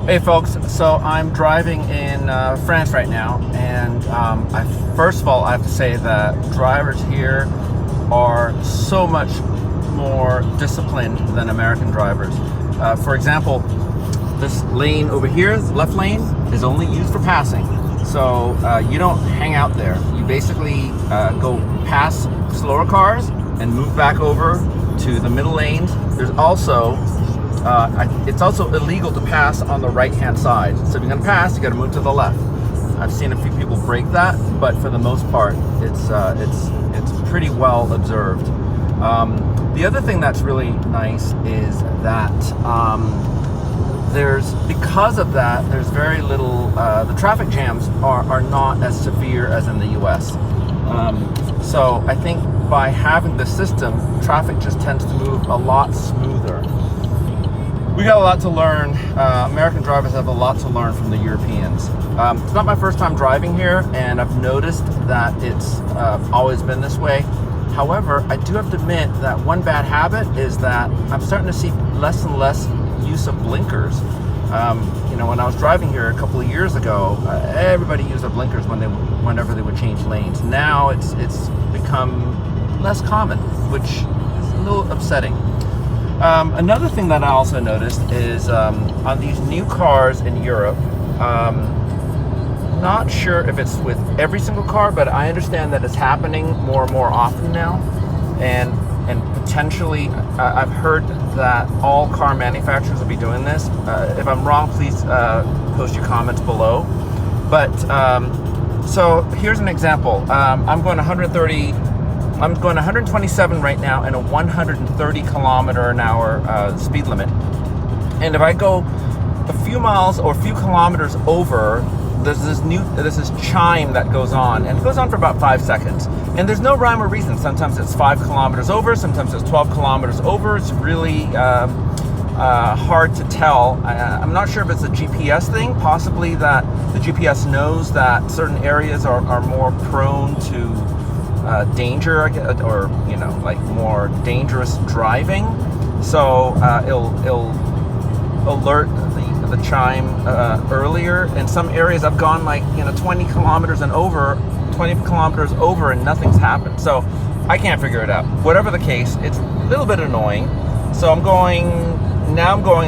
Hey folks, so I'm driving in France right now, and first of all, I have to say that drivers here are so much more disciplined than American drivers. For example, this lane over here, the left lane, is only used for passing. So you don't hang out there. You basically go past slower cars and move back over to the middle lanes. There's also it's also illegal to pass on the right-hand side. So if you're going to pass, you got to move to the left. I've seen a few people break that, but for the most part, it's pretty well observed. The other thing that's really nice is that because of that, there's very little. The traffic jams are not as severe as in the U.S. So I think by having the system, traffic just tends to move a lot smoother. We got a lot to learn. American drivers have a lot to learn from the Europeans. It's not my first time driving here, and I've noticed that it's always been this way. However, I do have to admit that one bad habit is that I'm starting to see less and less use of blinkers. When I was driving here a couple of years ago, everybody used their blinkers whenever they would change lanes. Now it's become less common, which is a little upsetting. Another thing that I also noticed is on these new cars in Europe, not sure if it's with every single car, but I understand that it's happening more and more often now, and potentially I've heard that all car manufacturers will be doing this. If I'm wrong, please post your comments below. But so here's an example. I'm going 127 right now in a 130 kilometer an hour speed limit. And if I go a few miles or a few kilometers over, there's this chime that goes on, and it goes on for about 5 seconds. And there's no rhyme or reason. Sometimes it's 5 kilometers over, sometimes it's 12 kilometers over. It's really hard to tell. I'm not sure if it's a GPS thing, possibly that the GPS knows that certain areas are more prone to danger, or like more dangerous driving. So it'll alert the chime earlier. In some areas I've gone 20 kilometers over and nothing's happened. So I can't figure it out. Whatever the case, it's a little bit annoying. So I'm going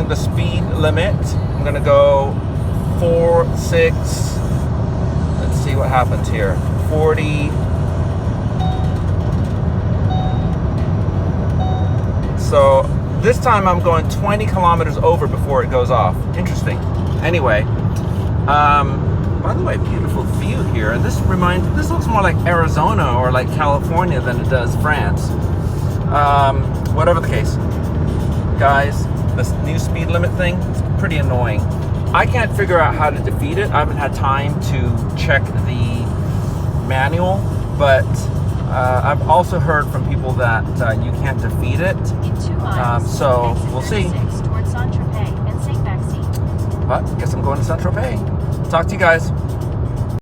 the speed limit. I'm gonna go 4, 6, let's see what happens here. 40. So this time I'm going 20 kilometers over before it goes off. Interesting. Anyway, by the way, beautiful view here. And this looks more like Arizona or like California than it does France. Whatever the case, guys, this new speed limit thing is pretty annoying. I can't figure out how to defeat it. I haven't had time to check the manual, but I've also heard from people that you can't defeat it. So we'll see. But I guess I'm going to Saint-Tropez. Talk to you guys.